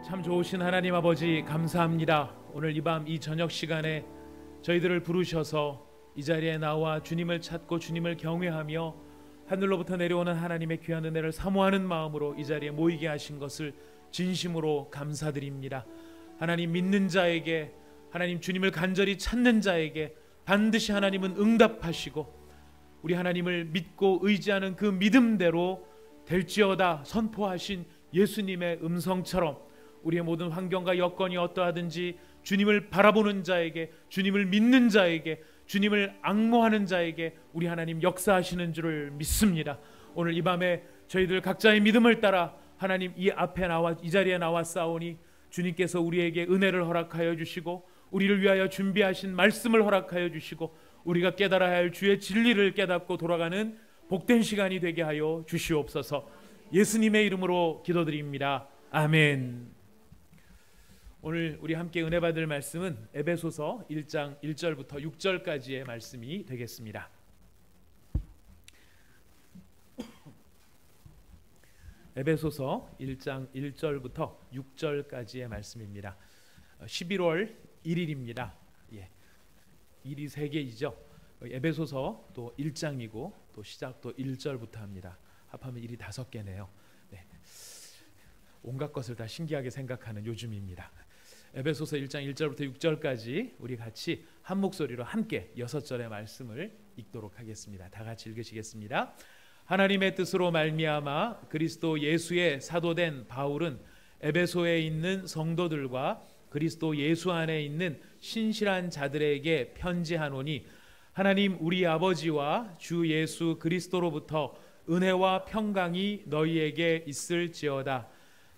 참 좋으신 하나님 아버지 감사합니다. 오늘 이 밤 이 저녁 시간에 저희들을 부르셔서 이 자리에 나와 주님을 찾고 주님을 경외하며 하늘로부터 내려오는 하나님의 귀한 은혜를 사모하는 마음으로 이 자리에 모이게 하신 것을 진심으로 감사드립니다. 하나님 믿는 자에게, 하나님 주님을 간절히 찾는 자에게 반드시 하나님은 응답하시고 우리 하나님을 믿고 의지하는 그 믿음대로 될지어다 선포하신 예수님의 음성처럼 우리의 모든 환경과 여건이 어떠하든지 주님을 바라보는 자에게, 주님을 믿는 자에게, 주님을 앙모하는 자에게 우리 하나님 역사하시는 줄을 믿습니다. 오늘 이 밤에 저희들 각자의 믿음을 따라 하나님 이 앞에 나와 이 자리에 나와 싸우니 주님께서 우리에게 은혜를 허락하여 주시고 우리를 위하여 준비하신 말씀을 허락하여 주시고 우리가 깨달아야 할 주의 진리를 깨닫고 돌아가는 복된 시간이 되게 하여 주시옵소서. 예수님의 이름으로 기도드립니다. 아멘. 오늘 우리 함께 은혜 받을 말씀은 에베소서 1장 1절부터 6절까지의 말씀이 되겠습니다. 에베소서 1장 1절부터 6절까지의 말씀입니다. 11월 1일입니다. 일이 3개이죠. 에베소서 또 1장이고 또 시작도 1절부터 합니다. 합하면 일이 5개네요. 온갖 것을 다 신기하게 생각하는 요즘입니다. 에베소서 1장 1절부터 6절까지 우리 같이 한 목소리로 함께 6절의 말씀을 읽도록 하겠습니다. 다 같이 읽으시겠습니다. 하나님의 뜻으로 말미암아 그리스도 예수의 사도된 바울은 에베소에 있는 성도들과 그리스도 예수 안에 있는 신실한 자들에게 편지하노니 하나님 우리 아버지와 주 예수 그리스도로부터 은혜와 평강이 너희에게 있을지어다.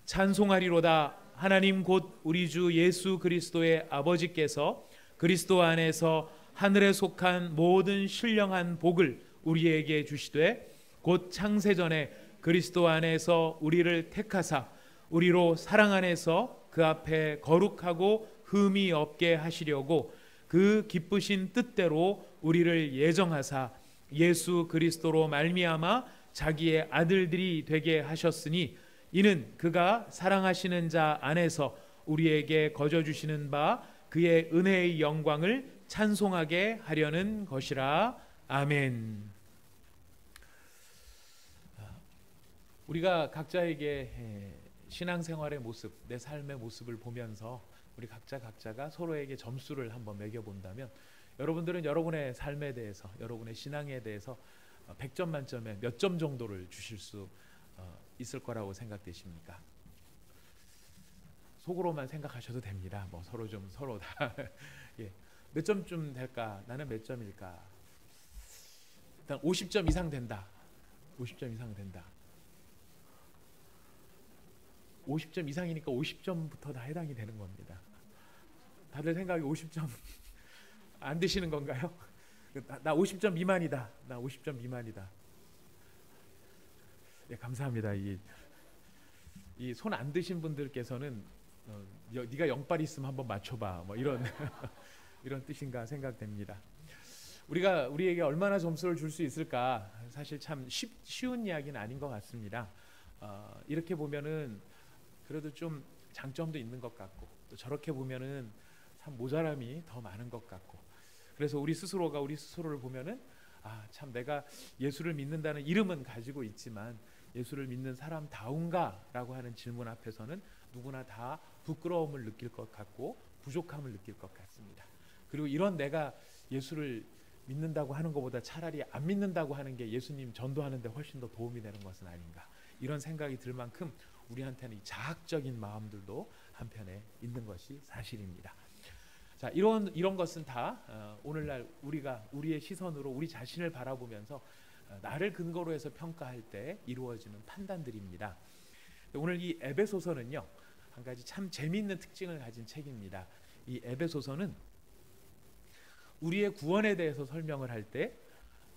찬송하리로다. 하나님 곧 우리 주 예수 그리스도의 아버지께서 그리스도 안에서 하늘에 속한 모든 신령한 복을 우리에게 주시되 곧 창세전에 그리스도 안에서 우리를 택하사 우리로 사랑 안에서 그 앞에 거룩하고 흠이 없게 하시려고 그 기쁘신 뜻대로 우리를 예정하사 예수 그리스도로 말미암아 자기의 아들들이 되게 하셨으니 이는 그가 사랑하시는 자 안에서 우리에게 거저 주시는 바 그의 은혜의 영광을 찬송하게 하려는 것이라. 아멘. 우리가 각자에게 신앙생활의 모습, 내 삶의 모습을 보면서 우리 각자가 서로에게 점수를 한번 매겨본다면 여러분들은 여러분의 삶에 대해서, 여러분의 신앙에 대해서 100점 만점에 몇 점 정도를 주실 수 있을 거라고 생각되십니까? 속으로만 생각하셔도 됩니다. 서로 다 몇 점쯤 될까? 나는 몇 점일까? 일단 50점 이상 된다. 50점 이상 된다. 50점 이상이니까 50점부터 다 해당이 되는 겁니다. 다들 생각이 50점 안 되시는 건가요? 나 50점 미만이다. 나 50점 미만이다. 감사합니다. 이 손 안 드신 분들께서는 네가 영빨 있으면 한번 맞춰봐. 이런 이런 뜻인가 생각됩니다. 우리가 우리에게 얼마나 점수를 줄 수 있을까? 사실 참 쉬운 이야기는 아닌 것 같습니다. 이렇게 보면은 그래도 좀 장점도 있는 것 같고 또 저렇게 보면은 참 모자람이 더 많은 것 같고 그래서 우리 스스로가 우리 스스로를 보면은 참 내가 예수를 믿는다는 이름은 가지고 있지만 예수를 믿는 사람다운가라고 하는 질문 앞에서는 누구나 다 부끄러움을 느낄 것 같고 부족함을 느낄 것 같습니다. 그리고 이런 내가 예수를 믿는다고 하는 것보다 차라리 안 믿는다고 하는 게 예수님 전도하는 데 훨씬 더 도움이 되는 것은 아닌가 이런 생각이 들 만큼 우리한테는 이 자학적인 마음들도 한편에 있는 것이 사실입니다. 자, 이런 것은 다 오늘날 우리가 우리의 시선으로 우리 자신을 바라보면서 나를 근거로 해서 평가할 때 이루어지는 판단들입니다. 오늘 이 에베소서는요, 한 가지 참 재미있는 특징을 가진 책입니다. 이 에베소서는 우리의 구원에 대해서 설명을 할 때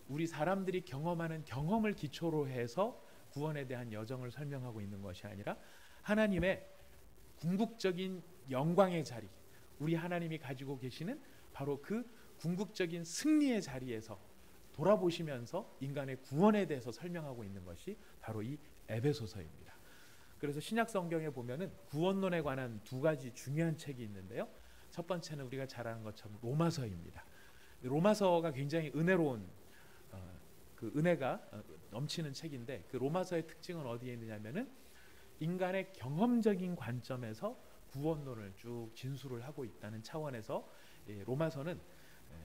우리 사람들이 경험하는 경험을 기초로 해서 구원에 대한 여정을 설명하고 있는 것이 아니라 하나님의 궁극적인 영광의 자리, 우리 하나님이 가지고 계시는 바로 그 궁극적인 승리의 자리에서 돌아보시면서 인간의 구원에 대해서 설명하고 있는 것이 바로 이 에베소서입니다. 그래서 신약 성경에 보면은 구원론에 관한 두 가지 중요한 책이 있는데요. 첫 번째는 우리가 잘 아는 것처럼 로마서입니다. 로마서가 굉장히 은혜로운 그 은혜가 넘치는 책인데, 그 로마서의 특징은 어디에 있느냐면은 인간의 경험적인 관점에서 구원론을 쭉 진술을 하고 있다는 차원에서 로마서는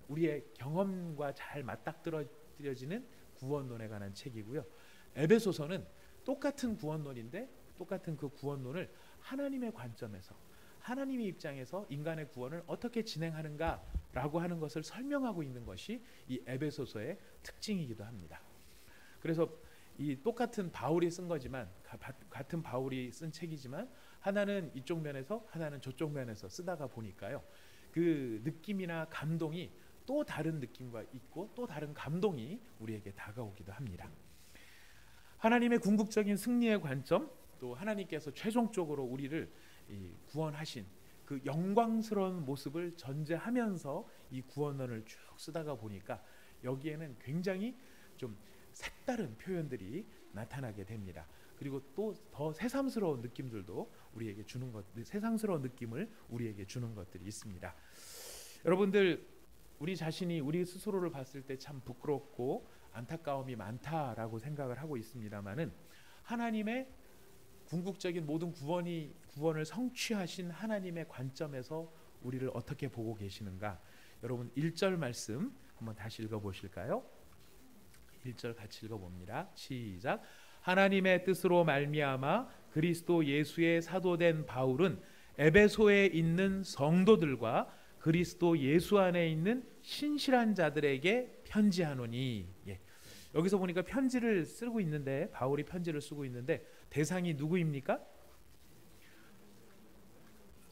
우리의 경험과 잘 맞닥뜨려지는 구원론에 관한 책이고요. 에베소서는 똑같은 구원론인데 똑같은 그 구원론을 하나님의 관점에서, 하나님의 입장에서 인간의 구원을 어떻게 진행하는가라고 하는 것을 설명하고 있는 것이 이 에베소서의 특징이기도 합니다. 그래서 이 똑같은 바울이 쓴 거지만, 같은 바울이 쓴 책이지만 하나는 이쪽 면에서 하나는 저쪽 면에서 쓰다가 보니까요, 그 느낌이나 감동이 또 다른 느낌과 있고 또 다른 감동이 우리에게 다가오기도 합니다. 하나님의 궁극적인 승리의 관점, 또 하나님께서 최종적으로 우리를 구원하신 그 영광스러운 모습을 전제하면서 이 구원론을 쭉 쓰다가 보니까 여기에는 굉장히 좀 색다른 표현들이 나타나게 됩니다. 그리고 또 더 새삼스러운 느낌들도 우리에게 주는 것, 세상스러운 느낌을 우리에게 주는 것들이 있습니다. 여러분들, 우리 자신이 우리 스스로를 봤을 때 참 부끄럽고 안타까움이 많다라고 생각을 하고 있습니다만은, 하나님의 궁극적인 모든 구원을 성취하신 하나님의 관점에서 우리를 어떻게 보고 계시는가? 여러분 1절 말씀 한번 다시 읽어보실까요? 1절 같이 읽어봅니다. 시작. 하나님의 뜻으로 말미암아 그리스도 예수의 사도된 바울은 에베소에 있는 성도들과 그리스도 예수 안에 있는 신실한 자들에게 편지하노니. 여기서 보니까 편지를 쓰고 있는데, 바울이 편지를 쓰고 있는데 대상이 누구입니까?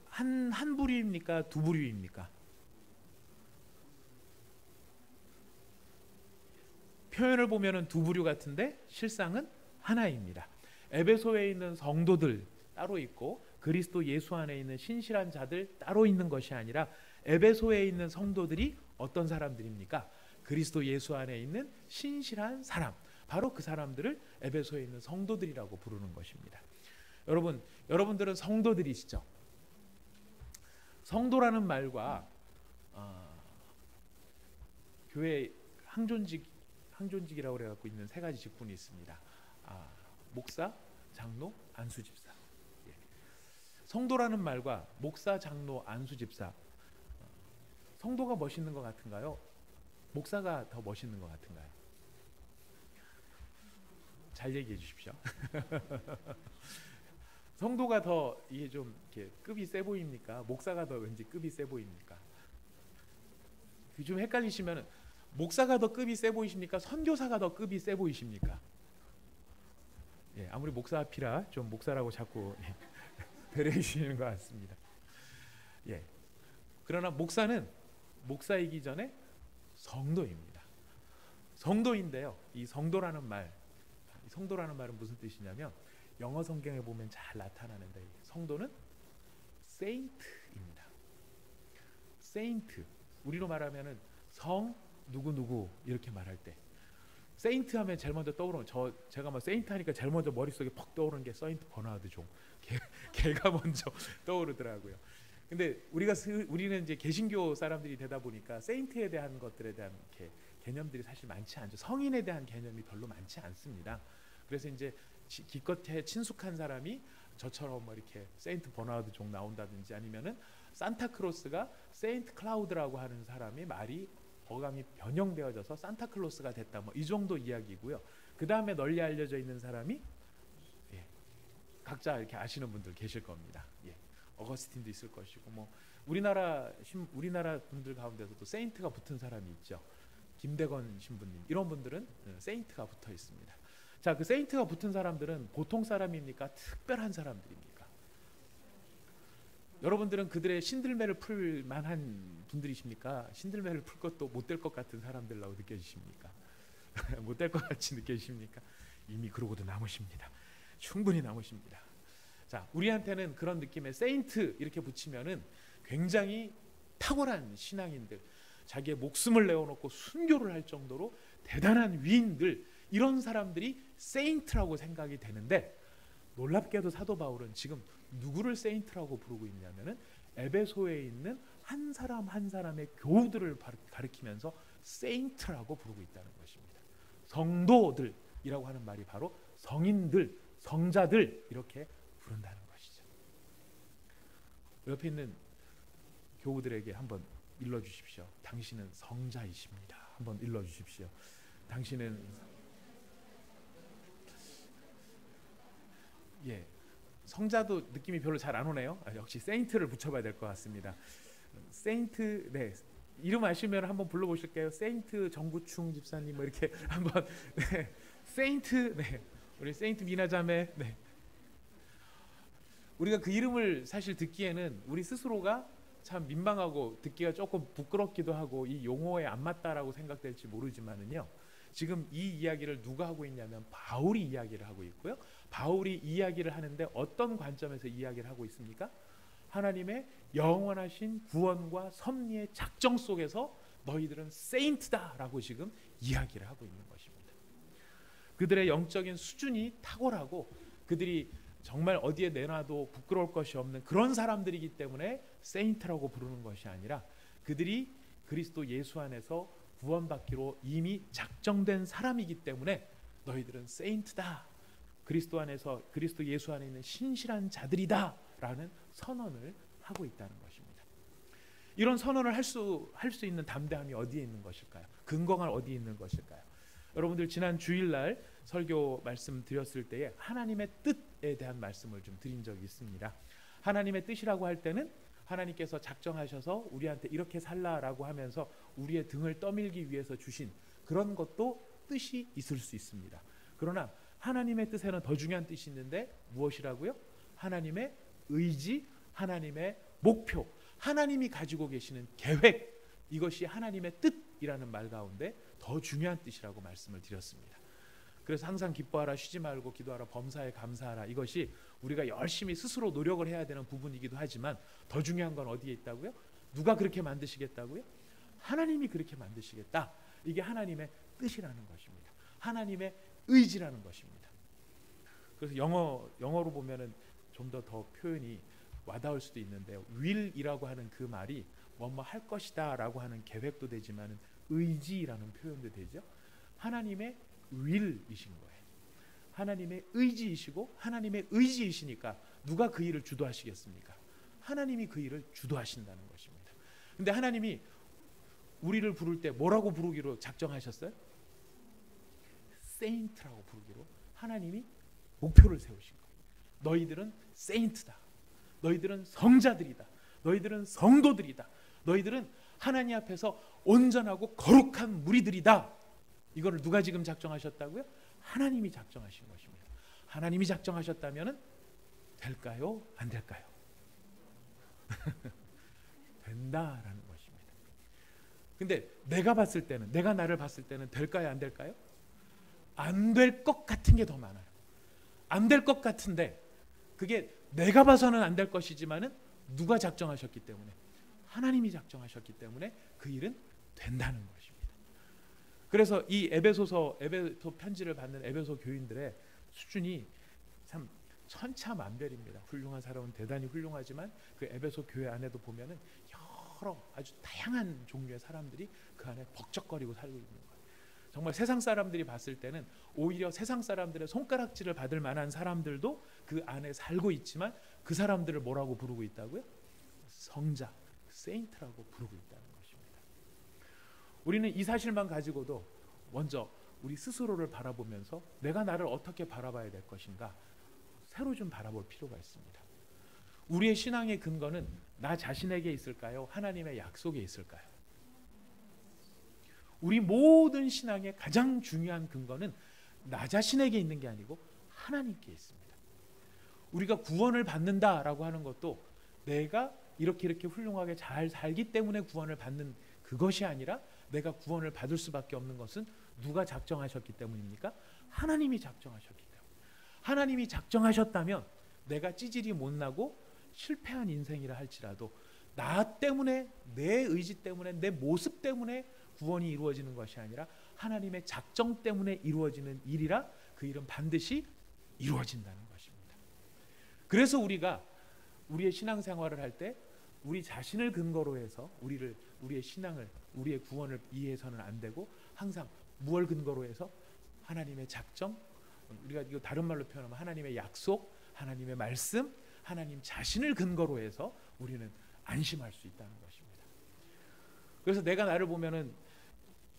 한 부류입니까? 두 부류입니까? 표현을 보면은 두 부류 같은데 실상은 하나입니다. 에베소에 있는 성도들 따로 있고 그리스도 예수 안에 있는 신실한 자들 따로 있는 것이 아니라, 에베소에 있는 성도들이 어떤 사람들입니까? 그리스도 예수 안에 있는 신실한 사람, 바로 그 사람들을 에베소에 있는 성도들이라고 부르는 것입니다. 여러분들은 성도들이시죠? 성도라는 말과 교회 항존직이라고 그래갖고 있는 세 가지 직분이 있습니다. 목사, 장로, 안수집사. 성도라는 말과 목사, 장로, 안수집사, 성도가 멋있는 것 같은가요? 목사가 더 멋있는 것 같은가요? 잘 얘기해 주십시오. 성도가 더 이게 좀 이렇게 급이 세 보입니까? 목사가 더 왠지 급이 세 보입니까? 좀 헷갈리시면은, 목사가 더 급이 세 보이십니까? 선교사가 더 급이 세 보이십니까? 아무리 목사 앞이라 좀 목사라고 자꾸 배려해 주시는 것 같습니다. 그러나 목사는 목사이기 전에 성도입니다. 성도인데요, 이 성도라는 말은 무슨 뜻이냐면, 영어 성경에 보면 잘 나타나는데, 성도는 saint입니다. saint, 우리로 말하면은 성 누구 이렇게 말할 때, 세인트 하면 제일 먼저 떠오르는, 제가 세인트 하니까 제일 먼저 머릿속에 퍽 떠오르는 게 세인트 버나드 종, 걔가 먼저 떠오르더라고요. 근데 우리는 이제 개신교 사람들이 되다 보니까 세인트에 대한 것들에 대한 개념들이 사실 많지 않죠. 성인에 대한 개념이 별로 많지 않습니다. 그래서 이제 기껏해 친숙한 사람이 저처럼 이렇게 세인트 버나드 종 나온다든지, 아니면은 산타크로스가 세인트 클라우드라고 하는 사람이 말이 어감이 변형되어져서 산타클로스가 됐다, 이 정도 이야기고요. 그 다음에 널리 알려져 있는 사람이 각자 이렇게 아시는 분들 계실 겁니다. 어거스틴도 있을 것이고, 우리나라 분들 가운데서도 세인트가 붙은 사람이 있죠. 김대건 신부님, 이런 분들은 세인트가 붙어 있습니다. 자, 그 세인트가 붙은 사람들은 보통 사람입니까? 특별한 사람들입니까? 여러분들은 그들의 신들매를 풀 만한 분들이십니까? 신들매를 풀 것도 못 될 것 같은 사람들이라고 느껴지십니까? 못 될 것 같이 느껴지십니까? 이미 그러고도 남으십니다. 충분히 남으십니다. 자, 우리한테는 그런 느낌의 세인트 이렇게 붙이면은 굉장히 탁월한 신앙인들, 자기의 목숨을 내어놓고 순교를 할 정도로 대단한 위인들, 이런 사람들이 세인트라고 생각이 되는데, 놀랍게도 사도 바울은 지금 누구를 세인트라고 부르고 있냐면은 에베소에 있는 한 사람 한 사람의 교우들을 가리키면서 세인트라고 부르고 있다는 것입니다. 성도들이라고 하는 말이 바로 성인들, 성자들 이렇게 부른다는 것이죠. 옆에 있는 교우들에게 한번 일러주십시오. 당신은 성자이십니다. 한번 일러주십시오. 당신은 성자도 느낌이 별로 잘 안 오네요. 역시 세인트를 붙여봐야 될 것 같습니다. 세인트, 네, 이름 아시면 한번 불러보실게요. 세인트 정구충 집사님 뭐 이렇게 한번 네, 세인트, 네, 우리 세인트 미나자매, 네. 우리가 그 이름을 사실 듣기에는 우리 스스로가 참 민망하고 듣기가 조금 부끄럽기도 하고 이 용어에 안 맞다라고 생각될지 모르지만은요. 지금 이 이야기를 누가 하고 있냐면 바울이 이야기를 하고 있고요. 바울이 이야기를 하는데 어떤 관점에서 이야기를 하고 있습니까? 하나님의 영원하신 구원과 섭리의 작정 속에서 너희들은 세인트다라고 지금 이야기를 하고 있는 것입니다. 그들의 영적인 수준이 탁월하고 그들이 정말 어디에 내놔도 부끄러울 것이 없는 그런 사람들이기 때문에 세인트라고 부르는 것이 아니라 그들이 그리스도 예수 안에서 구원받기로 이미 작정된 사람이기 때문에 너희들은 세인트다. 그리스도 안에서 그리스도 예수 안에 있는 신실한 자들이다라는 선언을 하고 있다는 것입니다. 이런 선언을 할 수 있는 담대함이 어디에 있는 것일까요? 근거가 어디에 있는 것일까요? 여러분들 지난 주일날 설교 말씀 드렸을 때에 하나님의 뜻에 대한 말씀을 좀 드린 적이 있습니다. 하나님의 뜻이라고 할 때는 하나님께서 작정하셔서 우리한테 이렇게 살라라고 하면서 우리의 등을 떠밀기 위해서 주신 그런 것도 뜻이 있을 수 있습니다. 그러나 하나님의 뜻에는 더 중요한 뜻이 있는데 무엇이라고요? 하나님의 의지, 하나님의 목표, 하나님이 가지고 계시는 계획, 이것이 하나님의 뜻이라는 말 가운데 더 중요한 뜻이라고 말씀을 드렸습니다. 그래서 항상 기뻐하라, 쉬지 말고 기도하라, 범사에 감사하라, 이것이 우리가 열심히 스스로 노력을 해야 되는 부분이기도 하지만 더 중요한 건 어디에 있다고요? 누가 그렇게 만드시겠다고요? 하나님이 그렇게 만드시겠다. 이게 하나님의 뜻이라는 것입니다. 하나님의 의지라는 것입니다. 그래서 영어로 보면은 좀 더 표현이 와닿을 수도 있는데요. will이라고 하는 그 말이 뭐뭐 할 것이다라고 하는 계획도 되지만은 의지라는 표현도 되죠. 하나님의 will이신 거예요. 하나님의 의지이시고 하나님의 의지이시니까 누가 그 일을 주도하시겠습니까? 하나님이 그 일을 주도하신다는 것입니다. 근데 하나님이 우리를 부를 때 뭐라고 부르기로 작정하셨어요? 세인트라고 부르기로 하나님이 목표를 세우신 거예요. 너희들은 세인트다. 너희들은 성자들이다. 너희들은 성도들이다. 너희들은 하나님 앞에서 온전하고 거룩한 무리들이다. 이거를 누가 지금 작정하셨다고요? 하나님이 작정하신 것입니다. 하나님이 작정하셨다면 될까요? 안 될까요? 된다라는 것입니다. 근데 내가 봤을 때는, 내가 나를 봤을 때는 될까요? 안 될까요? 안 될 것 같은 게 더 많아요. 안 될 것 같은데 그게 내가 봐서는 안 될 것이지만은 누가 작정하셨기 때문에, 하나님이 작정하셨기 때문에 그 일은 된다는 것입니다. 그래서 이 에베소 편지를 받는 에베소 교인들의 수준이 참 천차만별입니다. 훌륭한 사람은 대단히 훌륭하지만 그 에베소 교회 안에도 보면은 여러 아주 다양한 종류의 사람들이 그 안에 벅적거리고 살고 있는 거예요. 정말 세상 사람들이 봤을 때는 오히려 세상 사람들의 손가락질을 받을 만한 사람들도 그 안에 살고 있지만 그 사람들을 뭐라고 부르고 있다고요? 성자, 세인트라고 부르고 있다는 것입니다. 우리는 이 사실만 가지고도 먼저 우리 스스로를 바라보면서 내가 나를 어떻게 바라봐야 될 것인가 새로 좀 바라볼 필요가 있습니다. 우리의 신앙의 근거는 나 자신에게 있을까요? 하나님의 약속에 있을까요? 우리 모든 신앙의 가장 중요한 근거는 나 자신에게 있는 게 아니고 하나님께 있습니다. 우리가 구원을 받는다라고 하는 것도 내가 이렇게 훌륭하게 잘 살기 때문에 구원을 받는 그것이 아니라 내가 구원을 받을 수밖에 없는 것은 누가 작정하셨기 때문입니까? 하나님이 작정하셨기 때문에. 하나님이 작정하셨다면 내가 찌질이 못나고 실패한 인생이라 할지라도 나 때문에, 내 의지 때문에, 내 모습 때문에 구원이 이루어지는 것이 아니라 하나님의 작정 때문에 이루어지는 일이라 그 일은 반드시 이루어진다는 것입니다. 그래서 우리가 우리의 신앙생활을 할 때 우리 자신을 근거로 해서 우리의 신앙을, 우리의 구원을 이해해서는 안 되고, 항상 무엇을 근거로 해서? 하나님의 작정, 우리가 이거 다른 말로 표현하면 하나님의 약속, 하나님의 말씀, 하나님 자신을 근거로 해서 우리는 안심할 수 있다는 것입니다. 그래서 내가 나를 보면은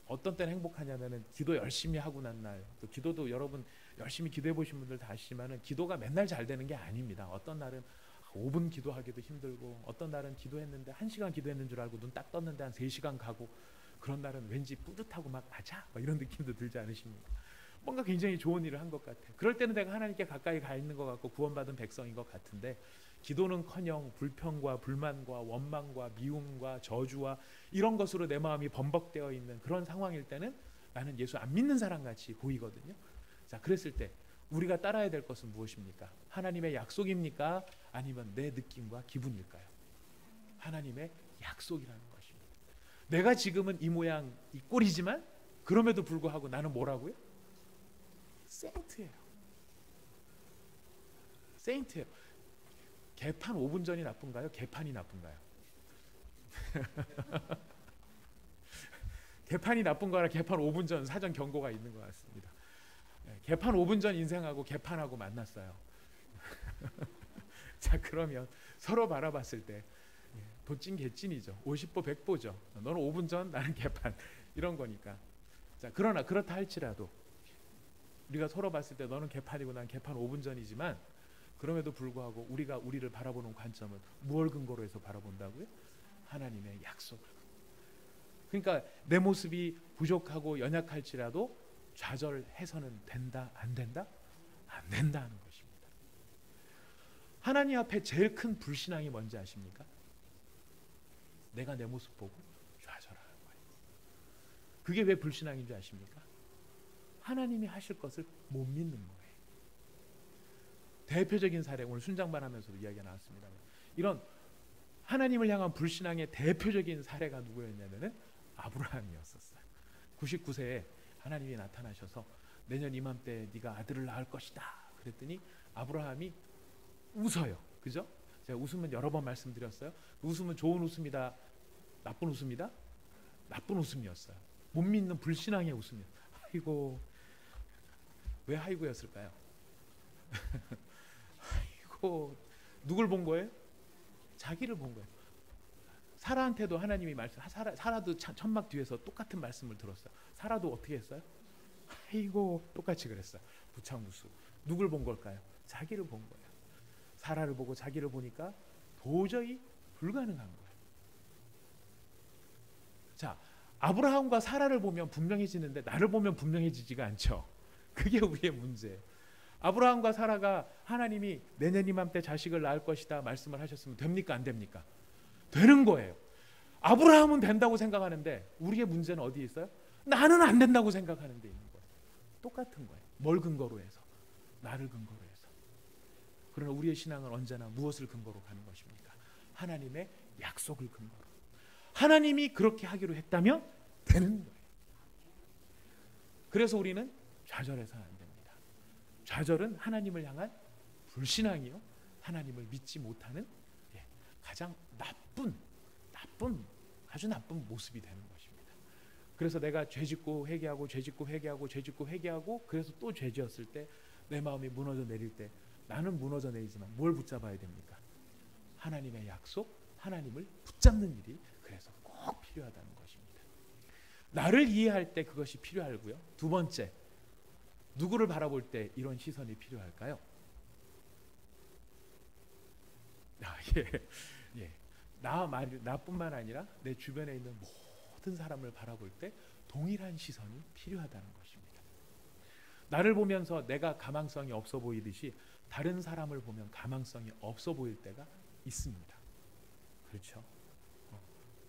어떤 때는 행복하냐면은 기도 열심히 하고 난 날, 또 기도도 여러분 열심히 기도해 보신 분들 다 아시지만은 기도가 맨날 잘 되는 게 아닙니다. 어떤 날은 5분 기도하기도 힘들고, 어떤 날은 기도했는데 1시간 기도했는 줄 알고 눈 딱 떴는데 한 3시간 가고, 그런 날은 왠지 뿌듯하고 막 가자 막 이런 느낌도 들지 않으십니까? 뭔가 굉장히 좋은 일을 한 것 같아. 그럴 때는 내가 하나님께 가까이 가 있는 것 같고 구원받은 백성인 것 같은데, 기도는커녕 불평과 불만과 원망과 미움과 저주와 이런 것으로 내 마음이 범벅되어 있는 그런 상황일 때는 나는 예수 안 믿는 사람 같이 보이거든요. 자, 그랬을 때 우리가 따라야 될 것은 무엇입니까? 하나님의 약속입니까? 아니면 내 느낌과 기분일까요? 하나님의 약속이라는 것입니다. 내가 지금은 이 모양 이 꼴이지만 그럼에도 불구하고 나는 뭐라고요? 세인트예요. 세인트예요. 개판 5분 전이 나쁜가요? 개판이 나쁜가요? 개판이 나쁜 거라 개판 5분 전 사전 경고가 있는 것 같습니다. 개판 5분 전 인생하고 개판하고 만났어요. 자, 그러면 서로 바라봤을 때 도찐 개찐이죠. 50보 100보죠. 너는 5분 전, 나는 개판, 이런 거니까. 자, 그러나 그렇다 할지라도 우리가 서로 봤을 때 너는 개판이고 난 개판 5분 전이지만, 그럼에도 불구하고 우리가 우리를 바라보는 관점은 무엇을 근거로 해서 바라본다고요? 하나님의 약속을. 그러니까 내 모습이 부족하고 연약할지라도 좌절해서는 된다, 안 된다? 안 된다는 것입니다. 하나님 앞에 제일 큰 불신앙이 뭔지 아십니까? 내가 내 모습 보고 좌절하는 거예요. 그게 왜 불신앙인 줄 아십니까? 하나님이 하실 것을 못 믿는 거예요. 대표적인 사례, 오늘 순장반 하면서도 이야기가 나왔습니다. 이런 하나님을 향한 불신앙의 대표적인 사례가 누구였냐면은 아브라함이었었어요. 99세에 하나님이 나타나셔서 내년 이맘때 네가 아들을 낳을 것이다 그랬더니 아브라함이 웃어요. 그죠? 제가 웃음은 여러 번 말씀드렸어요. 웃음은 좋은 웃음이다, 나쁜 웃음이다? 나쁜 웃음이었어요. 못 믿는 불신앙의 웃음이었어요. 아이고, 왜 아이고였을까요? 아이고, 누굴 본 거예요? 자기를 본 거예요. 사라한테도 하나님이 말씀, 사라도 천막 뒤에서 똑같은 말씀을 들었어요. 사라도 어떻게 했어요? 아이고, 똑같이 그랬어요. 부창무수. 누굴 본 걸까요? 자기를 본 거예요. 사라를 보고 자기를 보니까 도저히 불가능한 거예요. 자, 아브라함과 사라를 보면 분명해지는데 나를 보면 분명해지지가 않죠. 그게 우리의 문제예요. 아브라함과 사라가 하나님이 내년 이맘때 자식을 낳을 것이다 말씀을 하셨으면 됩니까? 안 됩니까? 되는 거예요. 아브라함은 된다고 생각하는데 우리의 문제는 어디에 있어요? 나는 안 된다고 생각하는 데 있는 거예요. 똑같은 거예요. 뭘 근거로 해서? 나를 근거로 해서. 그러나 우리의 신앙은 언제나 무엇을 근거로 가는 것입니까? 하나님의 약속을 근거로. 하나님이 그렇게 하기로 했다면 되는 거예요. 그래서 우리는 좌절해서는 안 됩니다. 좌절은 하나님을 향한 불신앙이요, 하나님을 믿지 못하는 가장 아주 나쁜 모습이 되는 것입니다. 그래서 내가 죄짓고 회개하고 죄짓고 회개하고 죄짓고 회개하고 그래서 또 죄지었을 때 내 마음이 무너져 내릴 때 나는 무너져 내리지만 뭘 붙잡아야 됩니까? 하나님의 약속, 하나님을 붙잡는 일이 그래서 꼭 필요하다는 것입니다. 나를 이해할 때 그것이 필요하고요. 두 번째, 누구를 바라볼 때 이런 시선이 필요할까요? 나뿐만 아니라 내 주변에 있는 모든 사람을 바라볼 때 동일한 시선이 필요하다는 것입니다. 나를 보면서 내가 가망성이 없어 보이듯이 다른 사람을 보면 가망성이 없어 보일 때가 있습니다. 그렇죠?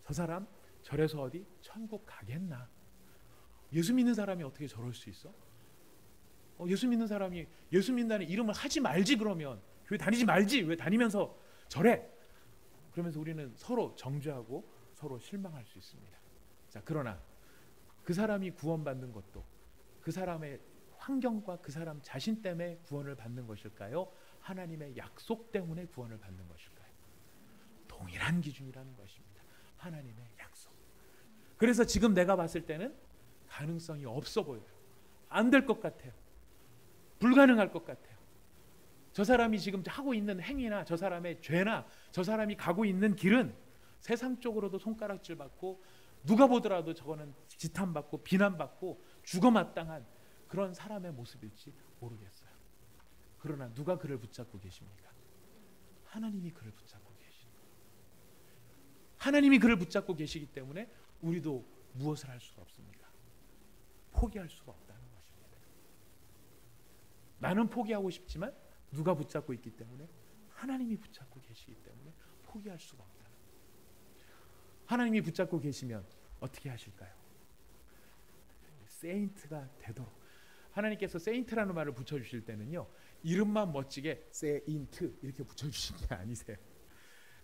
저 사람 저래서 어디 천국 가겠나? 예수 믿는 사람이 어떻게 저럴 수 있어? 예수 믿는 사람이 예수 믿는다는 이름을 하지 말지, 그러면 교회 다니지 말지, 왜 다니면서 저래? 그러면서 우리는 서로 정죄하고 서로 실망할 수 있습니다. 자, 그러나 그 사람이 구원받는 것도 그 사람의 환경과 그 사람 자신 때문에 구원을 받는 것일까요? 하나님의 약속 때문에 구원을 받는 것일까요? 동일한 기준이라는 것입니다. 하나님의 약속. 그래서 지금 내가 봤을 때는 가능성이 없어 보여요. 안 될 것 같아요. 불가능할 것 같아요. 저 사람이 지금 하고 있는 행위나 저 사람의 죄나 저 사람이 가고 있는 길은 세상적으로도 손가락질 받고 누가 보더라도 저거는 지탄받고 비난받고 죽어마땅한 그런 사람의 모습일지 모르겠어요. 그러나 누가 그를 붙잡고 계십니까? 하나님이 그를 붙잡고 계십니다. 하나님이 그를 붙잡고 계시기 때문에 우리도 무엇을 할 수가 없습니까? 포기할 수가 없다는 것입니다. 나는 포기하고 싶지만 누가 붙잡고 있기 때문에 하나님이 붙잡고 계시기 때문에 포기할 수가 없다는 거예요. 하나님이 붙잡고 계시면 어떻게 하실까요? 세인트가 되도록. 하나님께서 세인트라는 말을 붙여주실 때는요, 이름만 멋지게 세인트 이렇게 붙여주신 게 아니세요.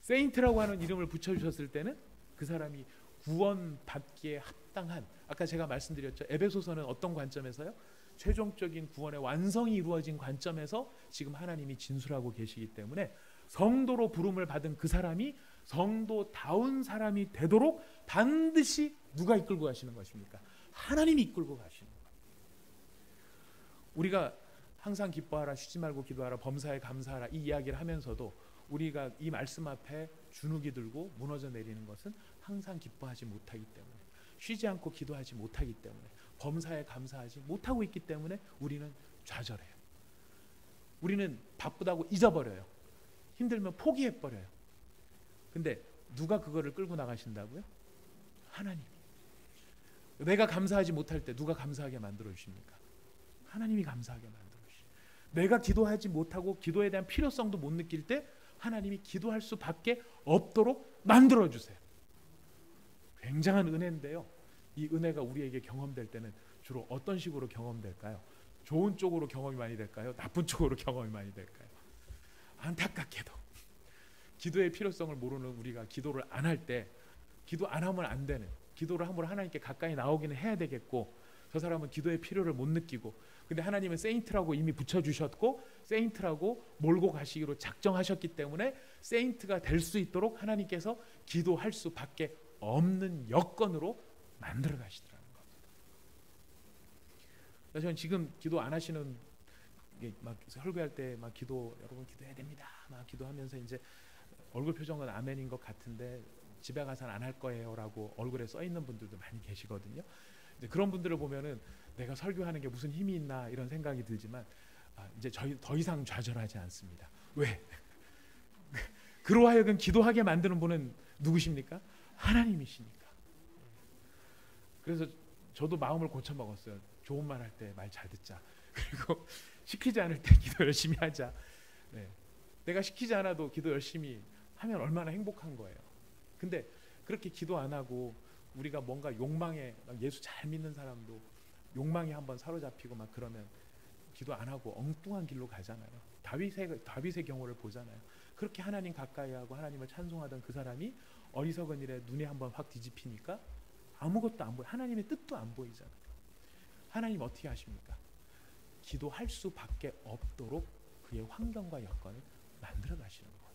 세인트라고 하는 이름을 붙여주셨을 때는 그 사람이 구원받기에 합당한, 아까 제가 말씀드렸죠. 에베소서는 어떤 관점에서요? 최종적인 구원의 완성이 이루어진 관점에서 지금 하나님이 진술하고 계시기 때문에 성도로 부름을 받은 그 사람이 성도다운 사람이 되도록 반드시 누가 이끌고 가시는 것입니까? 하나님이 이끌고 가시는 거예요. 우리가 항상 기뻐하라, 쉬지 말고 기도하라, 범사에 감사하라 이 이야기를 하면서도 우리가 이 말씀 앞에 주눅이 들고 무너져 내리는 것은 항상 기뻐하지 못하기 때문에, 쉬지 않고 기도하지 못하기 때문에, 범사에 감사하지 못하고 있기 때문에 우리는 좌절해요. 우리는 바쁘다고 잊어버려요. 힘들면 포기해버려요. 근데 누가 그거를 끌고 나가신다고요? 하나님이. 내가 감사하지 못할 때 누가 감사하게 만들어 주십니까? 하나님이 감사하게 만들어 주십니다. 내가 기도하지 못하고 기도에 대한 필요성도 못 느낄 때 하나님이 기도할 수밖에 없도록 만들어 주세요. 굉장한 은혜인데요. 이 은혜가 우리에게 경험될 때는 주로 어떤 식으로 경험될까요? 좋은 쪽으로 경험이 많이 될까요? 나쁜 쪽으로 경험이 많이 될까요? 안타깝게도 기도의 필요성을 모르는 우리가 기도를 안 할 때, 기도 안 하면 안 되는, 기도를 함으로 하나님께 가까이 나오기는 해야 되겠고, 저 사람은 기도의 필요를 못 느끼고, 근데 하나님은 세인트라고 이미 붙여주셨고 세인트라고 몰고 가시기로 작정하셨기 때문에 세인트가 될 수 있도록 하나님께서 기도할 수밖에 없는 여건으로 만들어 가시더라는 겁니다. 저는 지금 기도 안 하시는, 막 설교할 때 막 기도, 여러분 기도해야 됩니다, 막 기도하면서 이제 얼굴 표정은 아멘인 것 같은데 집에 가서는 안 할 거예요라고 얼굴에 써 있는 분들도 많이 계시거든요. 이제 그런 분들을 보면은 내가 설교하는 게 무슨 힘이 있나 이런 생각이 들지만, 이제 저희 더 이상 좌절하지 않습니다. 왜? 그로 하여금 기도하게 만드는 분은 누구십니까? 하나님이시니까. 그래서 저도 마음을 고쳐 먹었어요. 좋은 말 할 때 말 잘 듣자. 그리고 시키지 않을 때 기도 열심히 하자. 네. 내가 시키지 않아도 기도 열심히 하면 얼마나 행복한 거예요. 근데 그렇게 기도 안 하고 우리가 뭔가 욕망에, 예수 잘 믿는 사람도 욕망에 한번 사로잡히고 막 그러면 기도 안 하고 엉뚱한 길로 가잖아요. 다윗의 경우를 보잖아요. 그렇게 하나님 가까이 하고 하나님을 찬송하던 그 사람이 어리석은 일에 눈이 한번 확 뒤집히니까 아무것도 안 보여. 하나님의 뜻도 안 보이잖아요. 하나님 어떻게 하십니까? 기도할 수밖에 없도록 그의 환경과 여건을 만들어 가시는 거예요.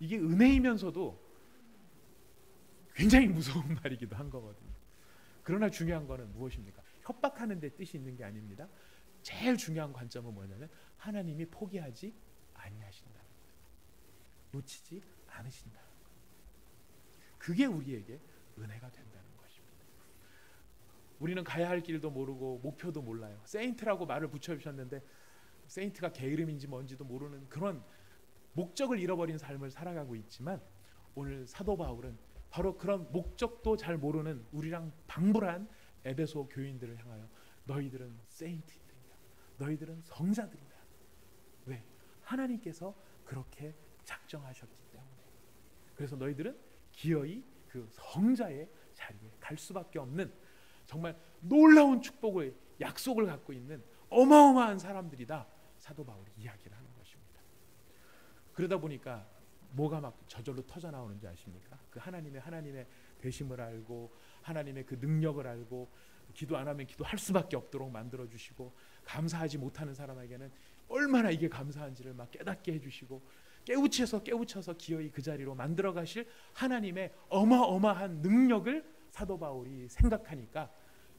이게 은혜이면서도 굉장히 무서운 말이기도 한 거거든요. 그러나 중요한 거는 무엇입니까? 협박하는 데 뜻이 있는 게 아닙니다. 제일 중요한 관점은 뭐냐면 하나님이 포기하지 아니하신다는 거예요. 놓치지 않으신다는 거예요. 그게 우리에게 은혜가 된다는 것입니다. 우리는 가야 할 길도 모르고 목표도 몰라요. 세인트라고 말을 붙여주셨는데 세인트가 개 이름인지 뭔지도 모르는 그런 목적을 잃어버린 삶을 살아가고 있지만, 오늘 사도 바울은 바로 그런 목적도 잘 모르는 우리랑 방불한 에베소 교인들을 향하여 너희들은 세인트이다, 너희들은 성자들이다. 왜? 하나님께서 그렇게 작정하셨기 때문에. 그래서 너희들은 기어이 그 성자의 자리에 갈 수밖에 없는 정말 놀라운 축복을, 약속을 갖고 있는 어마어마한 사람들이다, 사도 바울이 이야기를 하는 것입니다. 그러다 보니까 뭐가 막 저절로 터져 나오는지 아십니까? 그 하나님의 되심을 알고 하나님의 그 능력을 알고 기도 안 하면 기도할 수밖에 없도록 만들어 주시고, 감사하지 못하는 사람에게는 얼마나 이게 감사한지를 막 깨닫게 해주시고 깨우쳐서 기어이 그 자리로 만들어 가실 하나님의 어마어마한 능력을 사도 바울이 생각하니까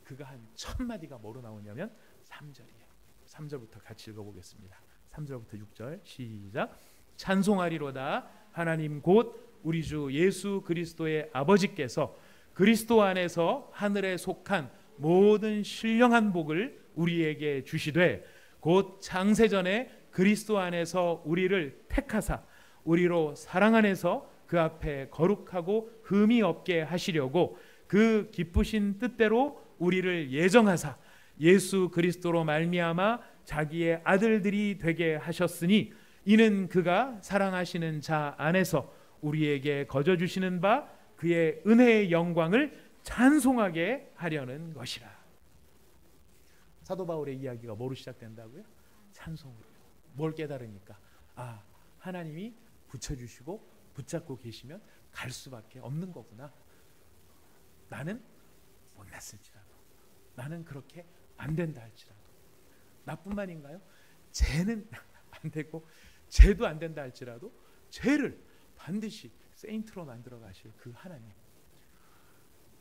그가 한 1000마디가 뭐로 나오냐면 3절이에요. 3절부터 같이 읽어보겠습니다. 3절부터 6절 시작. 찬송하리로다 하나님 곧 우리 주 예수 그리스도의 아버지께서 그리스도 안에서 하늘에 속한 모든 신령한 복을 우리에게 주시되 곧 창세전에 그리스도 안에서 우리를 택하사 우리로 사랑 안에서 그 앞에 거룩하고 흠이 없게 하시려고 그 기쁘신 뜻대로 우리를 예정하사 예수 그리스도로 말미암아 자기의 아들들이 되게 하셨으니 이는 그가 사랑하시는 자 안에서 우리에게 거저 주시는 바 그의 은혜의 영광을 찬송하게 하려는 것이라. 사도 바울의 이야기가 뭐로 시작된다고요? 찬송으로요. 뭘 깨달으니까 하나님이 붙여주시고 붙잡고 계시면 갈 수밖에 없는 거구나. 나는 못났을지라도, 나는 그렇게 안 된다 할지라도, 나뿐만인가요? 죄는 안 되고 죄도 안 된다 할지라도 죄를 반드시 세인트로 만들어 가실 그 하나님.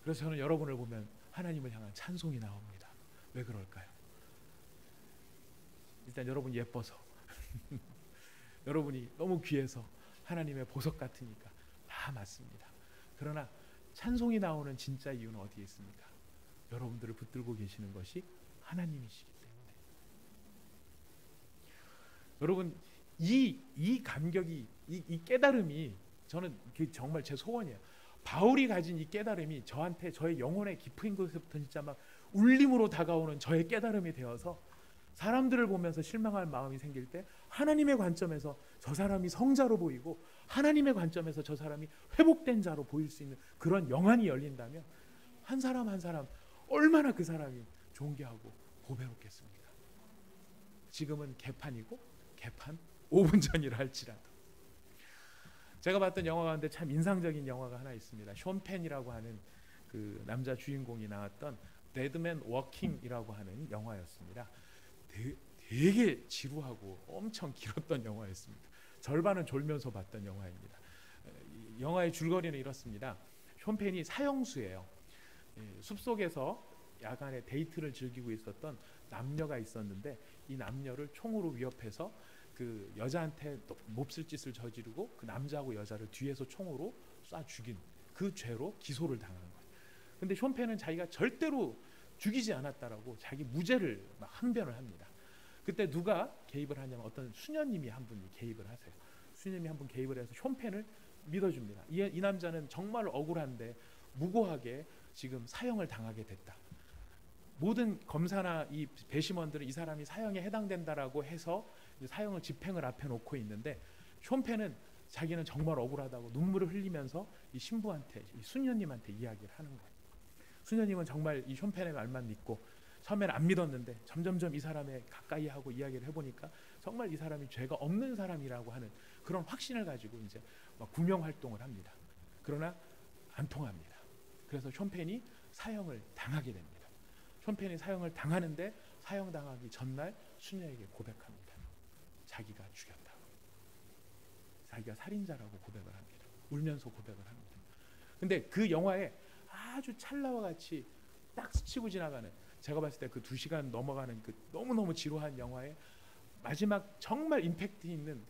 그래서 저는 여러분을 보면 하나님을 향한 찬송이 나옵니다. 왜 그럴까요? 일단 여러분 예뻐서 여러분이 너무 귀해서 하나님의 보석 같으니까 다 맞습니다. 그러나 찬송이 나오는 진짜 이유는 어디에 있습니까? 여러분들을 붙들고 계시는 것이 하나님이시기 때문에. 여러분 이 감격이 이 깨달음이 저는 정말 제 소원이에요. 바울이 가진 이 깨달음이 저한테 저의 영혼의 깊은 곳에서부터 진짜 막 울림으로 다가오는 저의 깨달음이 되어서 사람들을 보면서 실망할 마음이 생길 때 하나님의 관점에서 저 사람이 성자로 보이고 하나님의 관점에서 저 사람이 회복된 자로 보일 수 있는 그런 영안이 열린다면 한 사람 한 사람 얼마나 그 사람이 존귀하고 보배롭겠습니까? 지금은 개판이고 개판 5분 전이라 할지라도. 제가 봤던 영화 가운데 참 인상적인 영화가 하나 있습니다. 숀 펜이라고 하는 그 남자 주인공이 나왔던 데드맨 워킹이라고 하는 영화였습니다. 되게 지루하고 엄청 길었던 영화였습니다. 절반은 졸면서 봤던 영화입니다. 영화의 줄거리는 이렇습니다. 숀 펜이 사형수예요. 숲속에서 야간에 데이트를 즐기고 있었던 남녀가 있었는데 이 남녀를 총으로 위협해서 그 여자한테 몹쓸 짓을 저지르고 그 남자하고 여자를 뒤에서 총으로 쏴 죽인 그 죄로 기소를 당한 거예요. 근데 숀 펜은 자기가 절대로 죽이지 않았다라고 자기 무죄를 막 항변을 합니다. 그때 누가 개입을 하냐면 어떤 수녀님이 한 분이 개입을 하세요. 수녀님이 한 분 개입을 해서 숀 펜을 믿어줍니다. 이 남자는 정말 억울한데 무고하게 지금 사형을 당하게 됐다. 모든 검사나 이 배심원들은 이 사람이 사형에 해당된다라고 해서 사형을 집행을 앞에 놓고 있는데 숀 펜은 자기는 정말 억울하다고 눈물을 흘리면서 이 신부한테, 이 수녀님한테 이야기를 하는 거예요. 수녀님은 정말 이 숀 펜의 말만 믿고 처음에는 안 믿었는데 점점점 이 사람에 가까이 하고 이야기를 해보니까 정말 이 사람이 죄가 없는 사람이라고 하는 그런 확신을 가지고 이제 막 구명 활동을 합니다. 그러나 안 통합니다. 그래서 숀 펜이 사형을 당하게 됩니다. 숀 펜이 사형을 당하는데 사형 당하기 전날 수녀에게 고백합니다. 자기가 죽였다고. 자기가 살인자라고 고백을 합니다. 울면서 고백을 합니다. 근데 그 영화에 아주 찰나와 같이 딱 스치고 지나가는, 제가 봤을 때 그 2시간 넘어가는 그 너무너무 지루한 영화의 마지막 정말 임팩트 있는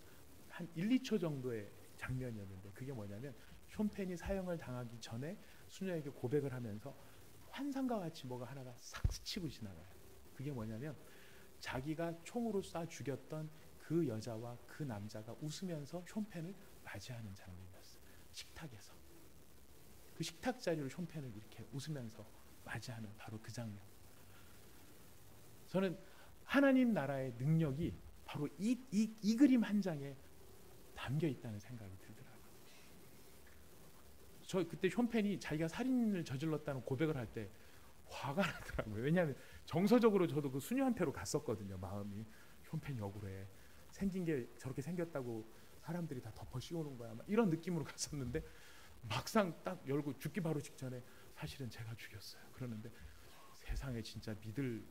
한 1, 2초 정도의 장면이었는데 그게 뭐냐면 숀 펜이 사형을 당하기 전에 수녀에게 고백을 하면서 환상과 같이 뭐가 하나가 싹 스치고 지나가요. 그게 뭐냐면 자기가 총으로 쏴 죽였던 그 여자와 그 남자가 웃으면서 숀 펜을 맞이하는 장면이었어요. 식탁에서. 그 식탁 자리로 숀 펜을 이렇게 웃으면서 맞이하는 바로 그 장면. 저는 하나님 나라의 능력이 바로 이 그림 한 장에 담겨 있다는 생각이 들더라고요. 저 그때 숀 펜이 자기가 살인을 저질렀다는 고백을 할 때 화가 나더라고요. 왜냐하면 정서적으로 저도 그 수녀한테로 갔었거든요. 마음이 숀 펜이 억울해. 생긴 게 저렇게 생겼다고 사람들이 다 덮어 씌우는 거야. 막 이런 느낌으로 갔었는데 막상 딱 열고 죽기 바로 직전에 사실은 제가 죽였어요. 그러는데 세상에 진짜 믿을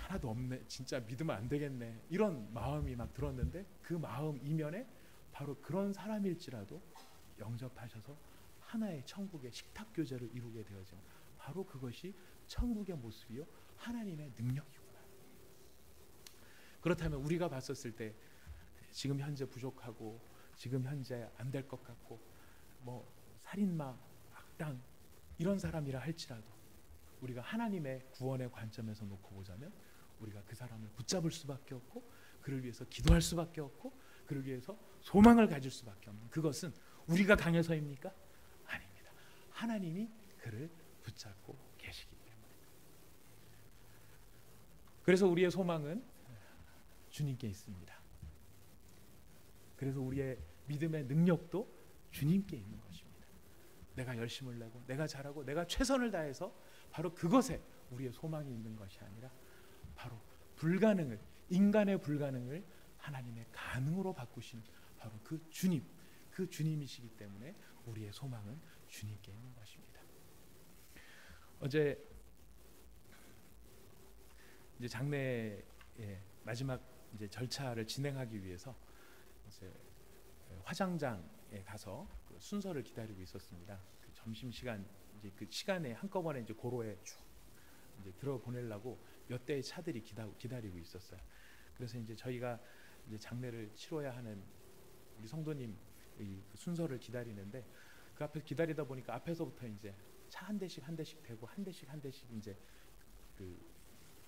하나도 없네, 진짜 믿으면 안 되겠네, 이런 마음이 막 들었는데 그 마음 이면에 바로 그런 사람일지라도 영접하셔서 하나의 천국의 식탁 교제를 이루게 되어져. 바로 그것이 천국의 모습이요 하나님의 능력이구나. 그렇다면 우리가 봤었을 때 지금 현재 부족하고 지금 현재 안 될 것 같고 뭐 살인마, 악당 이런 사람이라 할지라도 우리가 하나님의 구원의 관점에서 놓고 보자면 우리가 그 사람을 붙잡을 수밖에 없고 그를 위해서 기도할 수밖에 없고 그를 위해서 소망을 가질 수밖에 없는, 그것은 우리가 강해서입니까? 아닙니다. 하나님이 그를 붙잡고 계시기 때문에. 그래서 우리의 소망은 주님께 있습니다. 그래서 우리의 믿음의 능력도 주님께 있는 것입니다. 내가 열심을 내고 내가 잘하고 내가 최선을 다해서 바로 그것에 우리의 소망이 있는 것이 아니라 바로 불가능을, 인간의 불가능을 하나님의 가능으로 바꾸신 바로 그 주님, 그 주님이시기 때문에 우리의 소망은 주님께 있는 것입니다. 어제 이제 장례의 마지막 이제 절차를 진행하기 위해서 이제 화장장에 가서 그 순서를 기다리고 있었습니다. 그 점심 시간 이제 그 시간에 한꺼번에 이제 고로에 쭉 이제 들어 보내려고 몇 대의 차들이 기다리고 있었어요. 그래서 이제 저희가 이제 장례를 치러야 하는 우리 성도님 그 순서를 기다리는데 그 앞에서 기다리다 보니까 앞에서부터 이제 차 한 대씩 대고 한 대씩 이제 그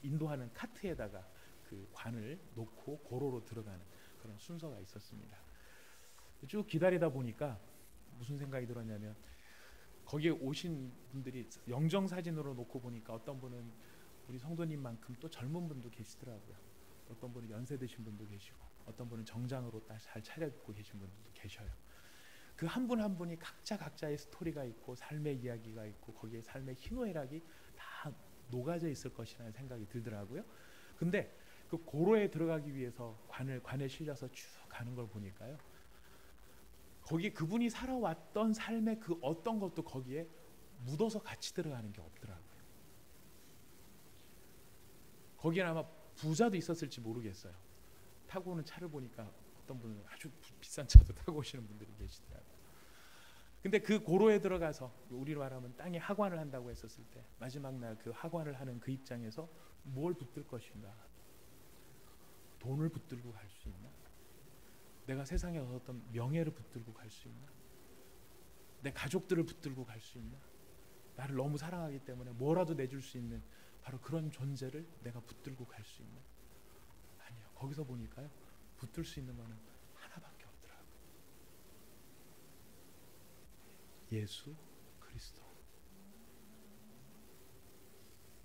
인도하는 카트에다가 그 관을 놓고 고로로 들어가는 그런 순서가 있었습니다. 쭉 기다리다 보니까 무슨 생각이 들었냐면 거기에 오신 분들이 영정 사진으로 놓고 보니까 어떤 분은 우리 성도님만큼 또 젊은 분도 계시더라고요. 어떤 분은 연세 드신 분도 계시고 어떤 분은 정장으로 잘 차려입고 계신 분들도 계셔요. 그 한 분 한 분이 각자의 스토리가 있고 삶의 이야기가 있고 거기에 삶의 희노애락이 다 녹아져 있을 것이라는 생각이 들더라고요. 근데 그 고로에 들어가기 위해서 관에 실려서 쭉 가는 걸 보니까요, 거기 그분이 살아왔던 삶의 그 어떤 것도 거기에 묻어서 같이 들어가는 게 없더라고요. 거기에 아마 부자도 있었을지 모르겠어요. 타고 오는 차를 보니까 어떤 분은 아주 비싼 차도 타고 오시는 분들이 계시더라고요. 근데 그 고로에 들어가서 우리로 말하면 땅에 하관을 한다고 했었을 때 마지막 날 그 하관을 하는 그 입장에서 뭘 붙들 것인가? 돈을 붙들고 갈 수 있나? 내가 세상에 얻었던 명예를 붙들고 갈 수 있나? 내 가족들을 붙들고 갈 수 있나? 나를 너무 사랑하기 때문에 뭐라도 내줄 수 있는 바로 그런 존재를 내가 붙들고 갈 수 있나? 아니요. 거기서 보니까요, 붙들 수 있는 거는 하나밖에 없더라고요. 예수 그리스도.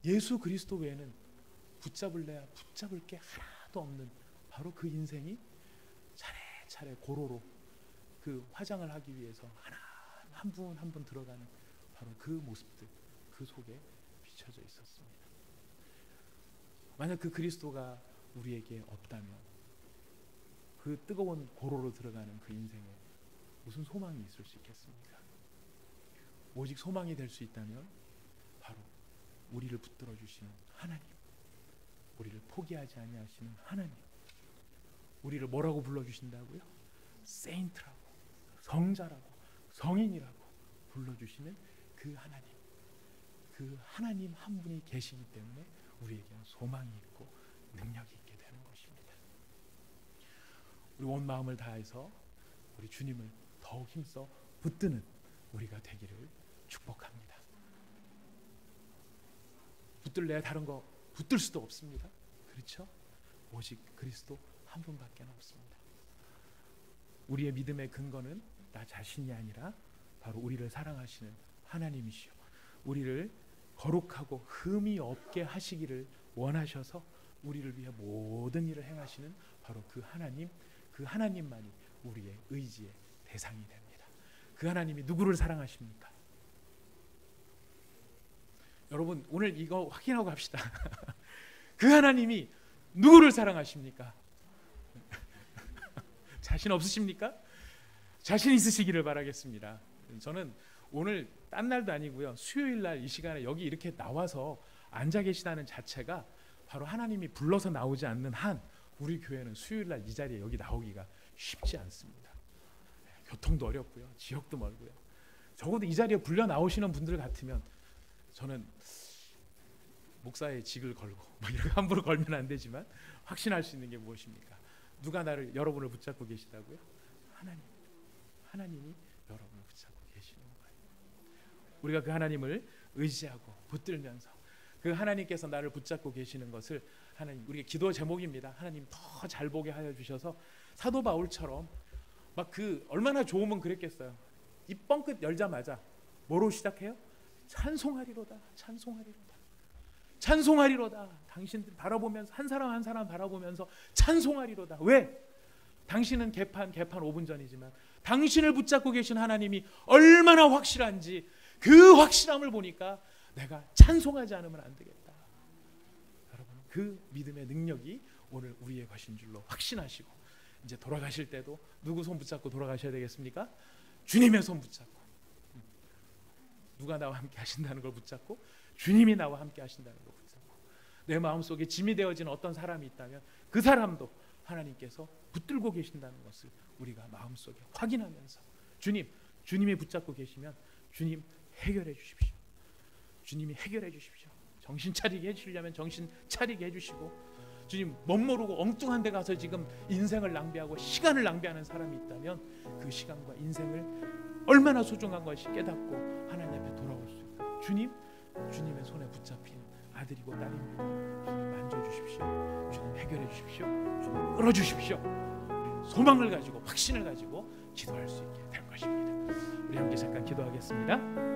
예수 그리스도 외에는 붙잡을래야 붙잡을 게 하나도 없는 바로 그 인생이 차례차례 고로로 그 화장을 하기 위해서 하나 한 분 한 분 들어가는 바로 그 모습들, 그 속에 비춰져 있었습니다. 만약 그 그리스도가 우리에게 없다면 그 뜨거운 고로로 들어가는 그 인생에 무슨 소망이 있을 수 있겠습니까? 오직 소망이 될 수 있다면 바로 우리를 붙들어 주시는 하나님, 우리를 포기하지 아니하시는 하나님, 우리를 뭐라고 불러주신다고요? 세인트라고, 성자라고, 성인이라고 불러주시는 그 하나님, 그 하나님 한 분이 계시기 때문에 우리에게는 소망이 있고 능력이 있게 되는 것입니다. 우리 온 마음을 다해서 우리 주님을 더욱 힘써 붙드는 우리가 되기를 축복합니다. 붙들래야 다른 거 붙들 수도 없습니다. 그렇죠? 오직 그리스도 한 분밖에 없습니다. 우리의 믿음의 근거는 나 자신이 아니라 바로 우리를 사랑하시는 하나님이시요, 우리를 거룩하고 흠이 없게 하시기를 원하셔서 우리를 위해 모든 일을 행하시는 바로 그 하나님, 그 하나님만이 우리의 의지의 대상이 됩니다. 그 하나님이 누구를 사랑하십니까? 여러분 오늘 이거 확인하고 합시다. 그 하나님이 누구를 사랑하십니까? 자신 없으십니까? 자신 있으시기를 바라겠습니다. 저는 오늘 딴 날도 아니고요, 수요일 날 이 시간에 여기 이렇게 나와서 앉아 계시다는 자체가 바로 하나님이 불러서 나오지 않는 한 우리 교회는 수요일날 이 자리에 여기 나오기가 쉽지 않습니다. 교통도 어렵고요, 지역도 멀고요. 적어도 이 자리에 불려 나오시는 분들 같으면 저는 목사의 직을 걸고 뭐 이렇게 함부로 걸면 안 되지만 확신할 수 있는 게 무엇입니까? 누가 여러분을 붙잡고 계시다고요? 하나님이 여러분을 붙잡고 계시는 거예요. 우리가 그 하나님을 의지하고 붙들면서 그 하나님께서 나를 붙잡고 계시는 것을 우리가 기도 제목입니다. 하나님 더 잘 보게 하여 주셔서 사도 바울처럼 막 얼마나 좋으면 그랬겠어요. 입 뻥끗 열자마자 뭐로 시작해요? 찬송하리로다, 찬송하리로다, 찬송하리로다. 당신들 바라보면서 한 사람 한 사람 바라보면서 찬송하리로다. 왜? 당신은 개판 5분 전이지만 당신을 붙잡고 계신 하나님이 얼마나 확실한지 그 확실함을 보니까 내가 찬송하지 않으면 안 되겠다. 여러분, 그 믿음의 능력이 오늘 우리의 것인 줄로 확신하시고 이제 돌아가실 때도 누구 손 붙잡고 돌아가셔야 되겠습니까? 주님의 손 붙잡고, 누가 나와 함께 하신다는 걸 붙잡고, 주님이 나와 함께 하신다는 걸 붙잡고, 내 마음속에 짐이 되어진 어떤 사람이 있다면 그 사람도 하나님께서 붙들고 계신다는 것을 우리가 마음속에 확인하면서 주님이 붙잡고 계시면 주님 해결해 주십시오. 주님이 해결해 주십시오. 정신 차리게 해주시려면 정신 차리게 해주시고, 주님 멋모르고 엉뚱한 데 가서 지금 인생을 낭비하고 시간을 낭비하는 사람이 있다면 그 시간과 인생을 얼마나 소중한 것이 깨닫고 하나님 앞에 돌아올 수 있고, 주님의 손에 붙잡힌 아들이고 딸입니다. 주님 만져주십시오. 주님 해결해 주십시오. 주님 끌어주십시오. 우리는 소망을 가지고 확신을 가지고 기도할 수 있게 될 것입니다. 우리 함께 잠깐 기도하겠습니다.